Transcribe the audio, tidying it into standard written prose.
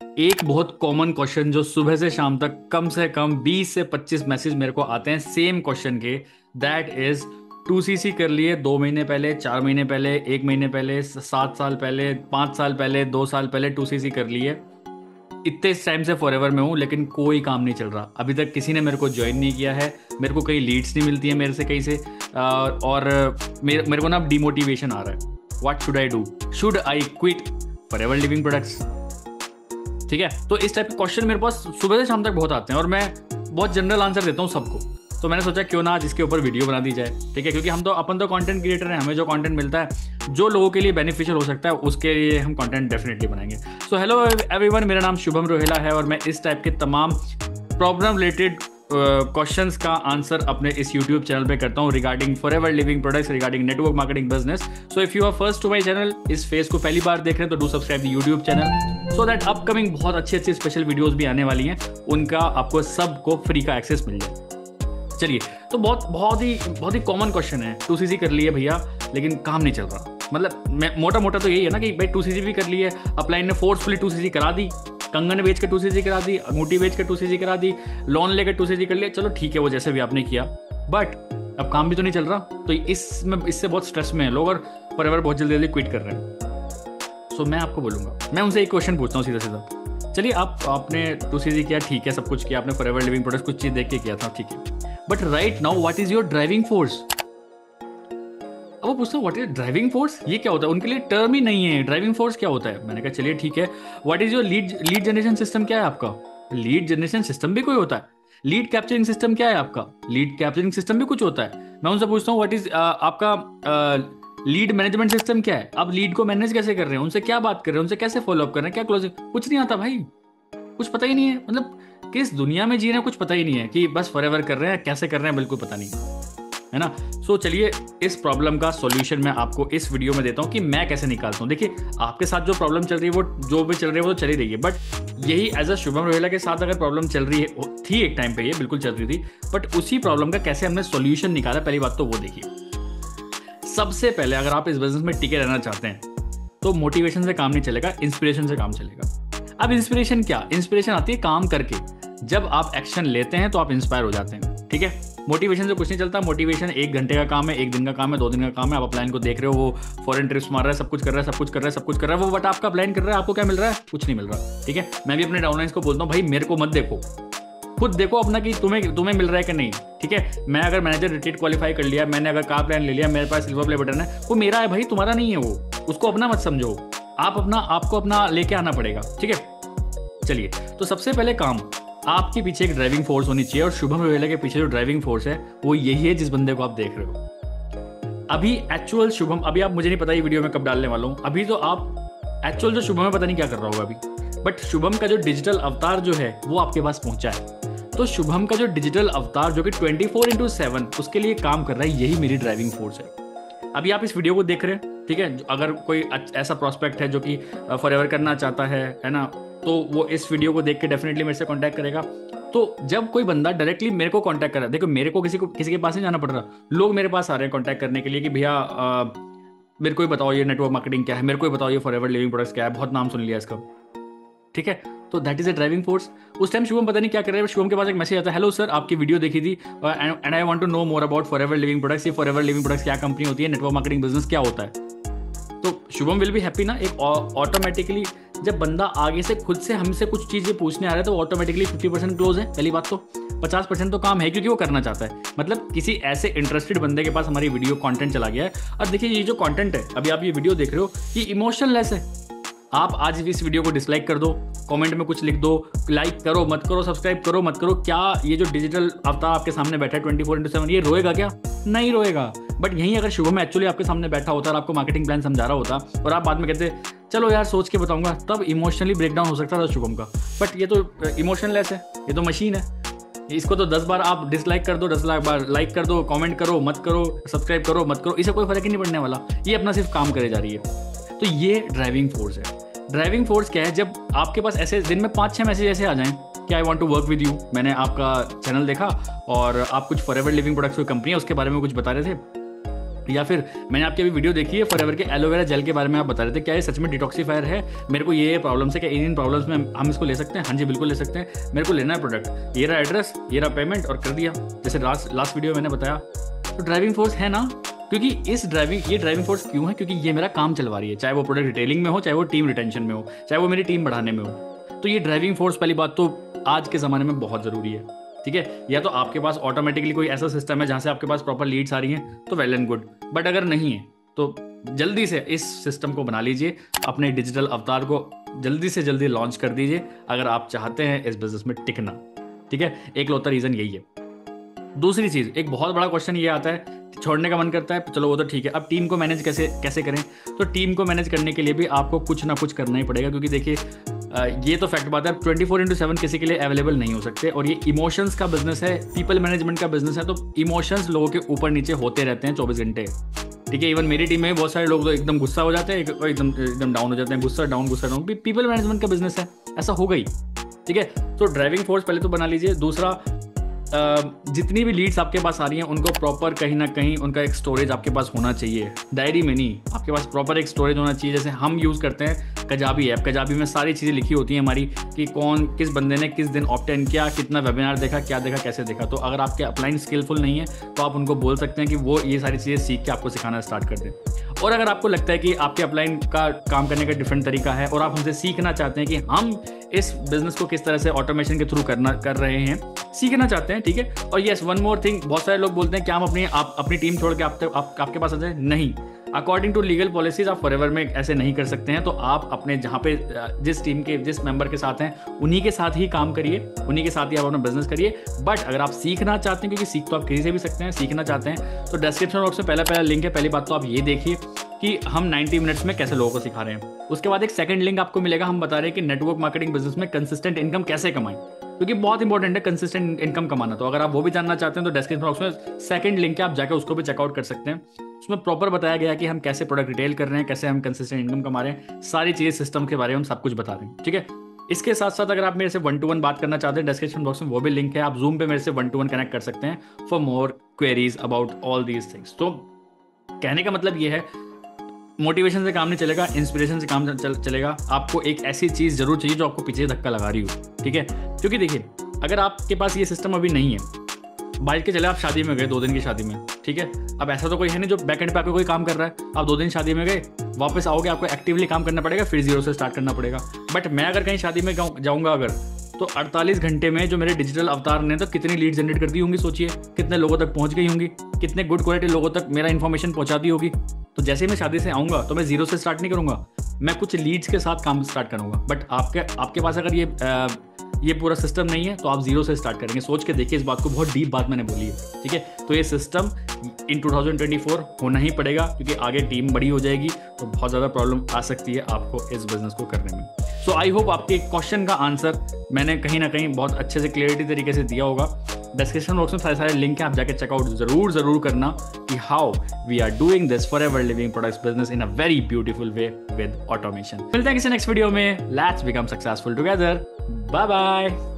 एक बहुत common question जो सुबह से शाम तक कम से कम 20 से 25 मैसेज मेरे को आते हैं सेम क्वेश्चन के, दैट इज 2cc कर लिए 2 महीने पहले, 4 महीने पहले, 1 महीने पहले, 7 साल पहले, 5 साल पहले, 2 साल पहले 2cc कर लिए। इतने टाइम से फॉरएवर में हूँ लेकिन कोई काम नहीं चल रहा। अभी तक किसी ने मेरे को ज्वाइन नहीं किया है, मेरे को कई लीड्स नहीं मिलती है मेरे से कहीं से, और मेरे को ना डिमोटिवेशन आ रहा है। What should I do? Should I quit forever living products? ठीक है, तो इस टाइप के क्वेश्चन मेरे पास सुबह से शाम तक बहुत आते हैं और मैं बहुत जनरल आंसर देता हूँ सबको। तो मैंने सोचा क्यों ना आज इसके ऊपर वीडियो बना दी जाए। ठीक है, क्योंकि अपन तो कंटेंट क्रिएटर हैं, हमें जो कंटेंट मिलता है जो लोगों के लिए बेनिफिशियल हो सकता है उसके लिए हम कंटेंट डेफिनेटली बनाएंगे। सो हेलो एवरीवन, मेरा नाम शुभम रोहेला है और मैं इस टाइप के तमाम प्रॉब्लम रिलेटेड क्वेश्चंस का आंसर अपने इस YouTube चैनल पे करता हूँ regarding forever living products, regarding network marketing business. So if you are first to my channel, इस फेस को पहली बार देख रहे हैं तो do subscribe the YouTube channel so that upcoming बहुत अच्छी स्पेशल वीडियोस भी आने वाली हैं, उनका आपको सबको फ्री का एक्सेस मिल जाए। चलिए, तो बहुत ही कॉमन क्वेश्चन है, 2cc कर लिए भैया लेकिन काम नहीं चल रहा। मतलब मोटा मोटा तो यही है ना कि भाई 2cc भी कर लिए, अपलाइन ने फोर्सफुली 2cc करा दी, कंगन बेच के 2cc करा दी, अंगूठी बेच के 2cc करा दी, लोन लेकर 2cc कर लिया। चलो ठीक है, वो जैसे भी आपने किया, बट अब काम भी तो नहीं चल रहा। तो इससे बहुत स्ट्रेस में है लोग और फॉरएवर बहुत जल्दी क्विट कर रहे हैं। सो मैं आपको बोलूँगा, मैं उनसे एक क्वेश्चन पूछता हूँ सीधा। चलिए, आपने 2cc किया, ठीक है, सब कुछ किया आपने, फॉरएवर लिविंग प्रोडक्ट्स कुछ चीज़ देख के किया था, ठीक है, but right now what is your driving force? अब वो पूछता है व्हाट इज ड्राइविंग फोर्स, ये क्या होता है? उनके लिए टर्म ही नहीं है ड्राइविंग फोर्स क्या होता है। मैंने कहा चलिए ठीक है, what is your lead generation system, क्या है आपका? लीड जनरेशन सिस्टम भी कोई होता है। लीड कैप्चरिंग सिस्टम क्या है आपका? लीड कैप्चरिंग सिस्टम भी कुछ होता है। मैं उनसे पूछता हूँ व्हाट इज आपका लीड मैनेजमेंट सिस्टम क्या है? आप लीड को मैनेज कैसे कर रहे हैं, उनसे क्या बात कर रहे हैं, उनसे कैसे फॉलो अप कर रहे हैं, क्या क्लोजिंग? कुछ नहीं आता भाई, कुछ पता ही नहीं है। मतलब किस दुनिया में जी रहे हैं कुछ पता ही नहीं है, कि बस फॉरएवर कर रहे हैं, कैसे कर रहे हैं बिल्कुल पता नहीं है ना। सो चलिए, इस प्रॉब्लम का सॉल्यूशन मैं आपको इस वीडियो में देता हूं कि मैं कैसे निकालता हूं। देखिए, आपके साथ जो प्रॉब्लम चल रही है, वो जो भी चल रही है वो तो चली रही है, बट यही एज अ शुभम रोहेला के साथ अगर प्रॉब्लम चल रही है थी एक टाइम पे, ये बिल्कुल चल रही थी, बट उसी प्रॉब्लम का कैसे हमने सॉल्यूशन निकाला, पहली बात तो वो देखिए। सबसे पहले अगर आप इस बिजनेस में टिके रहना चाहते हैं तो मोटिवेशन से काम नहीं चलेगा, इंस्पिरेशन से काम चलेगा। अब इंस्पिरेशन क्या? इंस्पिरेशन आती है काम करके। जब आप एक्शन लेते हैं तो आप इंस्पायर हो जाते हैं, ठीक है। मोटिवेशन से कुछ नहीं चलता। मोटिवेशन 1 घंटे का काम है, 1 दिन का काम है, 2 दिन का काम है। आप अपलाइन को देख रहे हो, वो फॉरेन ट्रिप्स मार रहा है, सब कुछ कर रहा है, सब कुछ कर रहा है, सब कुछ कर रहा है, वो बट आपका प्लान कर रहा है, आपको क्या मिल रहा है? कुछ नहीं मिल रहा, ठीक है। मैं भी अपने डाउनलाइंस को बोलता हूँ भाई मेरे को मत देखो, खुद देखो अपना कि तुम्हें मिल रहा है कि नहीं, ठीक है। मैं अगर मैनेजर रिट्रीट क्वालिफाई कर लिया, मैंने अगर कार प्लान ले लिया, मेरे पास सिल्वर प्ले बटन है, वो मेरा है भाई, तुम्हारा नहीं है वो, उसको अपना मत समझो। आपको अपना लेके आना पड़ेगा, ठीक है। चलिए, तो सबसे पहले काम, आपके पीछे एक ड्राइविंग फोर्स होनी चाहिए और शुभम रोहेला के पीछे जो ड्राइविंग फोर्स है वो यही है जिस बंदे को आप देख रहे हो। अभी एक्चुअल शुभम, अभी आप, मुझे नहीं पता ये वीडियो में कब डालने वाला हूँ, अभी तो आप एक्चुअल जो शुभम है पता नहीं क्या कर रहा होगा अभी, बट शुभम का जो डिजिटल अवतार जो है वो आपके पास पहुंचा है। तो शुभम का जो डिजिटल अवतार जो कि 24/7 उसके लिए काम कर रहा है, यही मेरी ड्राइविंग फोर्स है। अभी आप इस वीडियो को देख रहे हैं, ठीक है। अगर कोई ऐसा प्रोस्पेक्ट है जो कि फॉरएवर करना चाहता है ना, तो वो इस वीडियो को देख के डेफिनेटली मेरे से कांटेक्ट करेगा। तो जब कोई बंदा डायरेक्टली मेरे को कांटेक्ट कर रहा है, देखो मेरे को किसी के पास नहीं जाना पड़ रहा, लोग मेरे पास आ रहे हैं कांटेक्ट करने के लिए कि भैया मेरे को ही बताओ ये नेटवर्क मार्केटिंग क्या है, मेरे को ही बताओ ये फॉरएवर लिविंग प्रोडक्ट्स क्या है, बहुत नाम सुन लिया इसका, ठीक है। तो that is a driving force. उस टाइम शुभम पता नहीं क्या कर रहे हैं, शुभम के पास एक मैसेज आता है, हेलो सर आपकी वीडियो देखी थी and I want to know more about forever living products. ये फॉरएवर लिविंग प्रोडक्ट्स क्या कंपनी होती है, नेटवर्क मार्केटिंग बिजनेस क्या होता है। तो शुभम विल बी हैप्पी ना। एक ऑटोमेटिकली जब बंदा आगे से खुद से हमसे कुछ चीजें पूछने आ रहा है तो ऑटोमेटिकली 50% क्लोज है। पहली बात तो 50% तो काम है क्योंकि वो करना चाहता है। मतलब किसी ऐसे इंटरेस्टेड बंदे के पास हमारी वीडियो कंटेंट चला गया है। और देखिए, ये जो कंटेंट है, अभी आप ये वीडियो देख रहे हो, ये इमोशनलेस है। आप आज इस वीडियो को डिसलाइक कर दो, कमेंट में कुछ लिख दो, लाइक करो मत करो, सब्सक्राइब करो मत करो, क्या ये जो डिजिटल अवतार आपके सामने बैठा है 24/7 ये रोएगा क्या? नहीं रोएगा। बट यहीं अगर शुभम एक्चुअली आपके सामने बैठा होता और आपको मार्केटिंग प्लान समझा रहा होता और आप बाद में कहते चलो यार सोच के बताऊंगा, तब इमोशनली ब्रेकडाउन हो सकता था शुभम का। बट ये तो इमोशनलेस है, ये तो मशीन है। इसको तो 10 बार आप डिसलाइक कर दो, 10 लाख बार लाइक कर दो, कमेंट करो मत करो, सब्सक्राइब करो मत करो, इसे कोई फर्क ही नहीं पड़ने वाला। ये अपना सिर्फ काम करे जा रही है। तो ये ड्राइविंग फोर्स है। ड्राइविंग फोर्स क्या है? जब आपके पास ऐसे दिन में 5-6 मैसेज ऐसे आ जाएं कि I want to work with you, मैंने आपका चैनल देखा और आप कुछ फॉरएवर लिविंग प्रोडक्ट्स की कंपनी है उसके बारे में कुछ बता रहे थे, या फिर मैंने आपकी अभी वीडियो देखी है फॉरएवर के एलोवेरा जेल के बारे में, आप बता रहे थे क्या ये सच में डिटॉक्सीफायर है, मेरे को ये प्रॉब्लम्स है, क्या इन प्रॉब्लम्स में हम इसको ले सकते हैं? हाँ जी बिल्कुल ले सकते हैं, मेरे को लेना है प्रोडक्ट, ये रहा एड्रेस, ये रहा पेमेंट और कर दिया, जैसे लास्ट वीडियो मैंने बताया। तो ड्राइविंग फोर्स है ना, क्योंकि ये ड्राइविंग फोर्स क्यों है? क्योंकि ये मेरा काम चलवा रही है, चाहे वो प्रोडक्ट रिटेलिंग में हो, चाहे वो टीम रिटेंशन में हो, चाहे वो मेरी टीम बढ़ाने में हो। तो ये ड्राइविंग फोर्स पहली बात तो आज के ज़माने में बहुत ज़रूरी है, ठीक है। या तो आपके पास ऑटोमेटिकली कोई ऐसा सिस्टम है जहाँ से आपके पास प्रॉपर लीड्स आ रही हैं तो वेल एंड गुड, बट अगर नहीं है तो जल्दी से इस सिस्टम को बना लीजिए, अपने डिजिटल अवतार को जल्दी से जल्दी लॉन्च कर दीजिए अगर आप चाहते हैं इस बिजनेस में टिकना, ठीक है। एक लौता रीज़न यही है। दूसरी चीज़, एक बहुत बड़ा क्वेश्चन ये आता है, छोड़ने का मन करता है, चलो वो तो ठीक है, अब टीम को मैनेज कैसे करें? तो टीम को मैनेज करने के लिए भी आपको कुछ ना कुछ करना ही पड़ेगा, क्योंकि देखिए ये तो फैक्ट बात है, 24/7 किसी के लिए अवेलेबल नहीं हो सकते, और ये इमोशंस का बिजनेस है, पीपल मैनेजमेंट का बिजनेस है, तो इमोशंस लोगों के ऊपर नीचे होते रहते हैं 24 घंटे, ठीक है। इवन मेरी टीम में बहुत सारे लोग तो एकदम गुस्सा हो जाते हैं, एकदम डाउन हो जाते हैं, गुस्सा डाउन। पीपल मैनेजमेंट का बिजनेस है, ऐसा हो गई, ठीक है। तो ड्राइविंग फोर्स पहले तो बना लीजिए। दूसरा, जितनी भी लीड्स आपके पास आ रही हैं उनको प्रॉपर कहीं ना कहीं उनका एक स्टोरेज आपके पास होना चाहिए, डायरी में नहीं, आपके पास प्रॉपर एक स्टोरेज होना चाहिए। जैसे हम यूज़ करते हैं कजाबी ऐप, कजाबी में सारी चीज़ें लिखी होती हैं हमारी कि कौन किस बंदे ने किस दिन ऑप्ट इन किया, कितना वेबिनार देखा, क्या देखा, कैसे देखा। तो अगर आपके अपलाइन स्किलफुल नहीं है तो आप उनको बोल सकते हैं कि वो ये सारी चीज़ें सीख के आपको सिखाना स्टार्ट कर दें। और अगर आपको लगता है कि आपके अपलाइन का काम करने का डिफरेंट तरीका है और आप हमसे सीखना चाहते हैं कि हम इस बिजनेस को किस तरह से ऑटोमेशन के थ्रू कर रहे हैं, सीखना चाहते हैं, ठीक है। और यस, वन मोर थिंग, बहुत सारे लोग बोलते हैं कि हम अपनी टीम छोड़ के आपके पास आ जाए। नहीं, अकॉर्डिंग टू लीगल पॉलिसीज आप फॉरएवर में ऐसे नहीं कर सकते हैं। तो आप अपने जहाँ पे जिस टीम के जिस मेंबर के साथ हैं उन्हीं के साथ ही काम करिए, उन्हीं के साथ ही आप अपना बिजनेस करिए। बट अगर आप सीखना चाहते हैं, क्योंकि सीख तो आप किसी से भी सकते हैं, सीखना चाहते हैं तो डिस्क्रिप्शन बॉक्स में पहला लिंक है। पहली बात तो आप ये देखिए कि हम 90 मिनट्स में कैसे लोगों को सिखा रहे हैं। उसके बाद एक सेकंड लिंक आपको मिलेगा, हम बता रहे हैं कि नेटवर्क मार्केटिंग बिजनेस में कंसिस्टेंट इनकम कैसे कमाएं, क्योंकि बहुत इंपॉर्टेंट है कंसिस्टेंट इनकम कमाना। तो अगर आप वो भी जानना चाहते हैं तो डिस्क्रिप्शन बॉक्स में सेकंड लिंक है, आप जाकर उसको भी चेकआउट कर सकते हैं। उसमें प्रॉपर बताया गया है कि हम कैसे प्रोडक्ट रिटेल कर रहे हैं, कैसे हम कंसिस्टेंट इनकम कमा रहे हैं, सारी चीज़ें सिस्टम के बारे में हम सब कुछ बता रहे हैं, ठीक है। इसके साथ साथ अगर आप मेरे से 1-to-1 बात करना चाहते हैं, डिस्क्रिप्शन बॉक्स में वो भी लिंक है, आप जूम पे मेरे से 1-to-1 कनेक्ट कर सकते हैं for more queries about all these things. तो कहने का मतलब ये है, मोटिवेशन से काम नहीं चलेगा, इंस्पिरेशन से काम चलेगा। आपको एक ऐसी चीज़ जरूर चाहिए जो आपको पीछे धक्का लगा रही हो, ठीक है। क्योंकि देखिए, अगर आपके पास ये सिस्टम अभी नहीं है, बाइक के चले आप शादी में गए 2 दिन की शादी में, ठीक है। अब ऐसा तो कोई है नहीं जो बैक एंड पे आके कोई काम कर रहा है, आप 2 दिन शादी में गए, वापस आओगे, आपको एक्टिवली काम करना पड़ेगा, फिर जीरो से स्टार्ट करना पड़ेगा। बट मैं अगर कहीं शादी में जाऊँगा अगर, तो 48 घंटे में जो मेरे डिजिटल अवतार ने तो कितनी लीड जनरेट कर दी होंगी, सोचिए कितने लोगों तक पहुंच गई होंगी, कितने गुड क्वालिटी लोगों तक मेरा इन्फॉर्मेशन पहुंचा दी होगी। तो जैसे ही मैं शादी से आऊँगा तो मैं जीरो से स्टार्ट नहीं करूँगा, मैं कुछ लीड्स के साथ काम स्टार्ट करूँगा। बट आपके पास अगर ये पूरा सिस्टम नहीं है तो आप जीरो से स्टार्ट करेंगे। सोच के देखिए, इस बात को, बहुत डीप बात मैंने बोली है, ठीक है। तो ये सिस्टम इन 2024 होना ही पड़ेगा, क्योंकि आगे टीम बड़ी हो जाएगी तो बहुत ज़्यादा प्रॉब्लम आ सकती है आपको इस बिजनेस को करने में। सो आई होप आपके क्वेश्चन का आंसर मैंने कहीं ना कहीं बहुत अच्छे से क्लियरिटी तरीके से दिया होगा। डिस्क्रिप्शन बॉक्स में सारे लिंक है, आप जाके चेकआउट जरूर करना कि how we are doing this forever living products business in a very beautiful way with automation. मिलते हैं किसी नेक्स्ट वीडियो में। Let's become successful together. Bye bye.